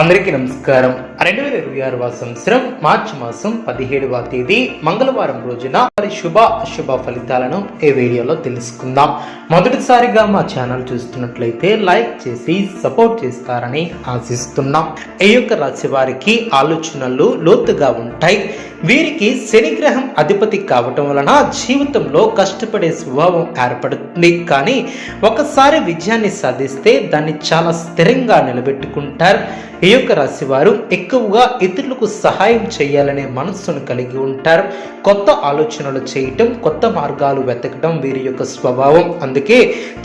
అందరికీ నమస్కారం. 2026 సంవత్సరం మార్చి మాసం 17వ తేదీ మంగళవారం రోజున మరి శుభ అశుభ ఫలితాలను ఈ వీడియోలో తెలుసుకుందాం. మొదటిసారిగా మా ఛానల్ చూస్తున్నట్లయితే లైక్ చేసి సపోర్ట్ చేస్తారని ఆశిస్తున్నాం. ఈ యొక్క రాశి వారికి ఆలోచనలు లోతుగా ఉంటాయి. వీరికి శనిగ్రహం అధిపతి కావటం వలన జీవితంలో కష్టపడే స్వభావం ఏర్పడుతుంది. కానీ ఒకసారి విజయాన్ని సాధిస్తే దాన్ని చాలా స్థిరంగా నిలబెట్టుకుంటారు. ఈ యొక్క రాశి వారు ఎక్కువగా ఇతరులకు సహాయం చేయాలనే మనస్సును కలిగి ఉంటారు. కొత్త ఆలోచనలు చేయటం, కొత్త మార్గాలు వెతకడం వీరి యొక్క స్వభావం. అందుకే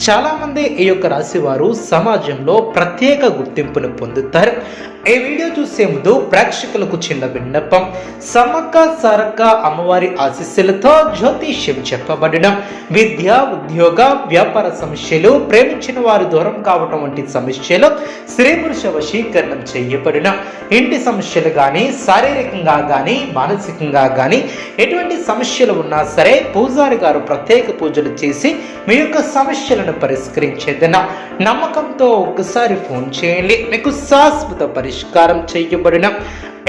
చాలా మంది ఈ యొక్క రాశి వారు సమాజంలో ప్రత్యేక గుర్తింపును పొందుతారు. ఈ వీడియో చూసే ముందు ప్రేక్షకులకు చిన్న విన్నపం. సమ్మక్క సారక్క అమ్మవారి ఆశీస్సులతో జ్యోతిష్యం చెప్పబడిన విద్య, ఉద్యోగ, వ్యాపార సమస్యలు, ప్రేమించిన వారు దూరం కావటం వంటి సమస్యలు, స్త్రీ పురుష వశీకరణం చేయబడిన ఇంటి సమస్యలు కానీ, శారీరకంగా కానీ, మానసికంగా కానీ ఎటువంటి సమస్యలు ఉన్నా సరే పూజారి గారు ప్రత్యేక పూజలు చేసి మీ యొక్క సమస్యలను పరిష్కరించేదన నమ్మకంతో ఒక్కసారి ఫోన్ చేయండి. మీకు శాశ్వత పరిష్కారం చేయబడిన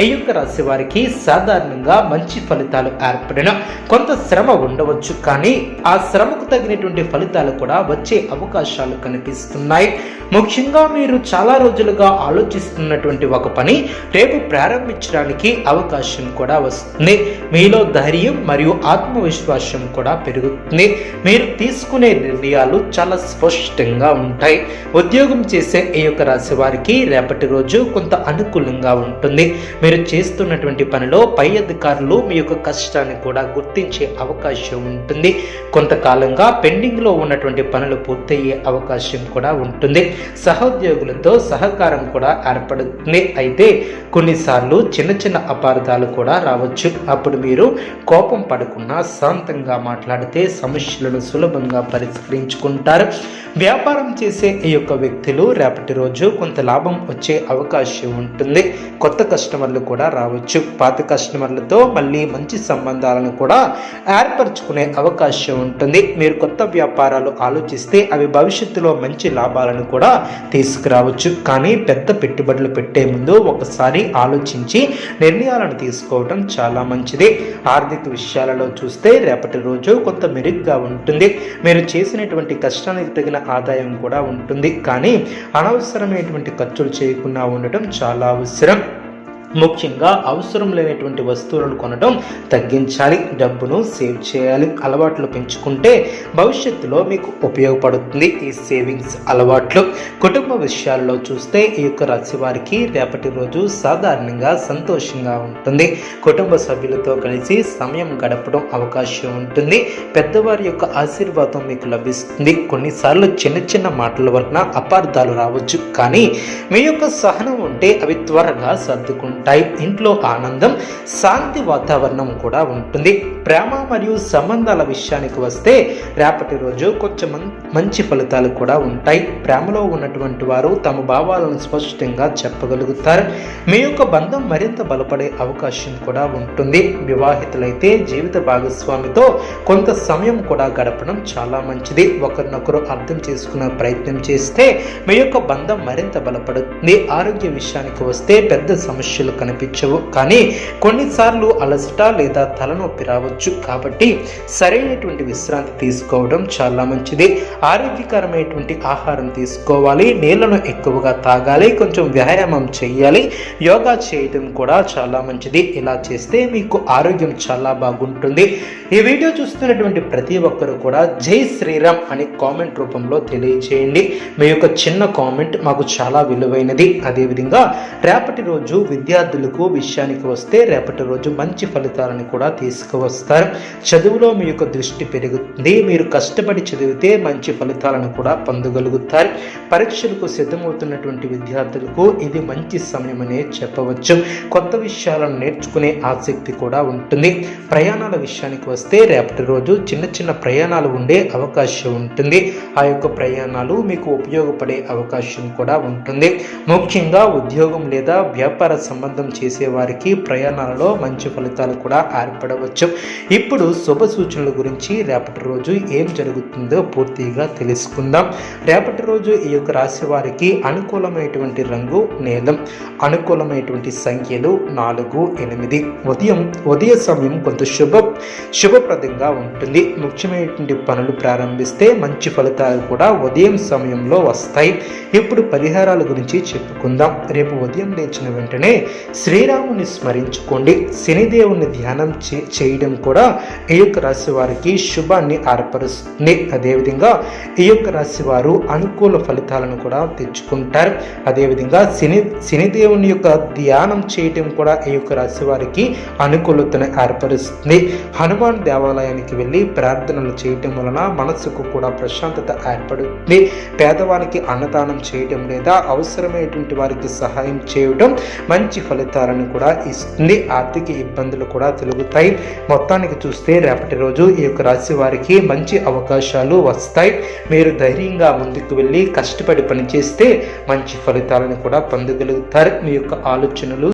ఈ యొక్క రాశి వారికి సాధారణంగా మంచి ఫలితాలు ఏర్పడిన కొంత శ్రమ ఉండవచ్చు. కానీ ఆ శ్రమకు తగినటువంటి ఫలితాలు కూడా వచ్చే అవకాశాలు కనిపిస్తున్నాయి. ముఖ్యంగా మీరు చాలా రోజులుగా ఆలోచిస్తున్నటువంటి ఒక పని రేపు ప్రారంభించడానికి అవకాశం కూడా వస్తుంది. మీలో ధైర్యం మరియు ఆత్మవిశ్వాసం కూడా పెరుగుతుంది. మీరు తీసుకునే నిర్ణయాలు చాలా స్పష్టంగా ఉంటాయి. ఉద్యోగం చేసే ఈ యొక్క రాశి వారికి రేపటి రోజు కొంత అనుకూలంగా ఉంటుంది. మీరు చేస్తున్నటువంటి పనిలో పై అధికారులు మీ యొక్క కష్టాన్ని కూడా గుర్తించే అవకాశం ఉంటుంది. కొంతకాలంగా పెండింగ్లో ఉన్నటువంటి పనులు పూర్తయ్యే అవకాశం కూడా ఉంటుంది. సహోద్యోగులతో సహకారం కూడా ఏర్పడుతుంది. అయితే కొన్నిసార్లు చిన్న చిన్న అపార్థాలు కూడా రావచ్చు. అప్పుడు మీరు కోపం పడకుండా శాంతంగా మాట్లాడితే సమస్యలను సులభంగా పరిష్కరించుకుంటారు. వ్యాపారం చేసే ఈ యొక్క వ్యక్తులు రేపటి రోజు కొంత లాభం వచ్చే అవకాశం ఉంటుంది. కొత్త కస్టమర్లు కూడా రావచ్చు. పాత కస్టమర్లతో మళ్ళీ మంచి సంబంధాలను కూడా ఏర్పరచుకునే అవకాశం ఉంటుంది. మీరు కొత్త వ్యాపారాలు ఆలోచిస్తే అవి భవిష్యత్తులో మంచి లాభాలను కూడా తీసుకురావచ్చు. కానీ పెద్ద పెట్టుబడులు పెట్టే ముందు ఒకసారి ఆలోచించి నిర్ణయాలను తీసుకోవడం చాలా మంచిది. ఆర్థిక విషయాలలో చూస్తే రేపటి రోజు కొంత మెరుగ్గా ఉంటుంది. మీరు చేసినటువంటి కష్టానికి తగిన ఆదాయం కూడా ఉంటుంది. కానీ అనవసరమైనటువంటి ఖర్చులు చేయకుండా ఉండటం చాలా అవసరం. ముఖ్యంగా అవసరం లేనటువంటి వస్తువులను కొనడం తగ్గించాలి. డబ్బును సేవ్ చేయాలి. అలవాట్లు పెంచుకుంటే భవిష్యత్తులో మీకు ఉపయోగపడుతుంది ఈ సేవింగ్స్ అలవాట్లు. కుటుంబ విషయాల్లో చూస్తే ఈ యొక్క రాశి వారికి రేపటి రోజు సాధారణంగా సంతోషంగా ఉంటుంది. కుటుంబ సభ్యులతో కలిసి సమయం గడపడం అవకాశం ఉంటుంది. పెద్దవారి యొక్క ఆశీర్వాదం మీకు లభిస్తుంది. కొన్నిసార్లు చిన్న చిన్న మాటల వలన అపార్థాలు రావచ్చు. కానీ మీ యొక్క సహనం ఉంటే అవి త్వరగా సర్దుకుంటాయి. ఇంట్లో ఆనందం, శాంతి వాతావరణం కూడా ఉంటుంది. ప్రేమ మరియు సంబంధాల విషయానికి వస్తే రేపటి రోజు కొంచెం మంచి ఫలితాలు కూడా ఉంటాయి. ప్రేమలో ఉన్నటువంటి వారు తమ భావాలను స్పష్టంగా చెప్పగలుగుతారు. మీ యొక్క బంధం మరింత బలపడే అవకాశం కూడా ఉంటుంది. వివాహితులైతే జీవిత భాగస్వామితో కొంత సమయం కూడా గడపడం చాలా మంచిది. ఒకరినొకరు అర్థం చేసుకునే ప్రయత్నం చేస్తే మీ యొక్క బంధం మరింత బలపడుతుంది. ఆరోగ్య విషయానికి వస్తే పెద్ద సమస్యలు కనిపించవు. కానీ కొన్నిసార్లు అలసట లేదా తలనొప్పి రావచ్చు. కాబట్టి సరైనటువంటి విశ్రాంతి తీసుకోవడం చాలా మంచిది. ఆరోగ్యకరమైనటువంటి ఆహారం తీసుకోవాలి. నీళ్లను ఎక్కువగా తాగాలి. కొంచెం వ్యాయామం చేయాలి. యోగా చేయడం కూడా చాలా మంచిది. ఇలా చేస్తే మీకు ఆరోగ్యం చాలా బాగుంటుంది. ఈ వీడియో చూస్తున్నటువంటి ప్రతి ఒక్కరు కూడా జై శ్రీరామ్ అని కామెంట్ రూపంలో తెలియజేయండి. మీ యొక్క చిన్న కామెంట్ మాకు చాలా విలువైనది. అదేవిధంగా రేపటి రోజు విద్యార్థులకు విషయానికి వస్తే రేపటి రోజు మంచి ఫలితాలను కూడా తీసుకువస్తారు. చదువులో మీ యొక్క దృష్టి పెరుగుతుంది. మీరు కష్టపడి చదివితే మంచి ఫలితాలను కూడా పొందగలుగుతారు. పరీక్షలకు సిద్ధమవుతున్నటువంటి విద్యార్థులకు ఇది మంచి సమయం అనే చెప్పవచ్చు. కొత్త విషయాలను నేర్చుకునే ఆసక్తి కూడా ఉంటుంది. ప్రయాణాల విషయానికి వస్తే రేపటి రోజు చిన్న చిన్న ప్రయాణాలు ఉండే అవకాశం ఉంటుంది. ఆ యొక్క ప్రయాణాలు మీకు ఉపయోగపడే అవకాశం కూడా ఉంటుంది. ముఖ్యంగా ఉద్యోగం లేదా వ్యాపార సంబంధ సంబంధం చేసే వారికి ప్రయాణాలలో మంచి ఫలితాలు కూడా ఏర్పడవచ్చు. ఇప్పుడు శుభ సూచనల గురించి రేపటి రోజు ఏం జరుగుతుందో పూర్తిగా తెలుసుకుందాం. రేపటి రోజు ఈ యొక్క రాశి వారికి అనుకూలమైనటువంటి రంగు నీలం, అనుకూలమైనటువంటి సంఖ్యలు 4, 8. ఉదయ సమయం కొంత శుభప్రదంగా ఉంటుంది. ముఖ్యమైనటువంటి పనులు ప్రారంభిస్తే మంచి ఫలితాలు కూడా ఉదయం సమయంలో వస్తాయి. ఇప్పుడు పరిహారాల గురించి చెప్పుకుందాం. రేపు ఉదయం లేచిన వెంటనే శ్రీరాముని స్మరించుకోండి. శనిదేవుని ధ్యానం చేయడం కూడా ఈ యొక్క రాశి వారికి శుభాన్ని ఏర్పరుస్తుంది. అదేవిధంగా ఈ యొక్క రాశి వారు అనుకూల ఫలితాలను కూడా తెచ్చుకుంటారు. అదేవిధంగా శనిదేవుని యొక్క ధ్యానం చేయడం కూడా ఈ యొక్క రాశి వారికి అనుకూలతను ఏర్పరుస్తుంది. హనుమాన్ దేవాలయానికి వెళ్ళి ప్రార్థనలు చేయటం వలన మనసుకు కూడా ప్రశాంతత ఏర్పడుతుంది. పేదవానికి అన్నదానం చేయడం లేదా అవసరమైనటువంటి వారికి సహాయం చేయడం మంచి ఫలితాలను కూడా ఇస్తుంది. ఆర్థిక ఇబ్బందులు కూడా తొలగుతాయి. మొత్తానికి చూస్తే రేపటి రోజు ఈ యొక్క రాశి వారికి మంచి అవకాశాలు వస్తాయి. మీరు ధైర్యంగా ముందుకు వెళ్ళి కష్టపడి పనిచేస్తే మంచి ఫలితాలను కూడా పొందగలుగుతారు. మీ యొక్క ఆలోచనలు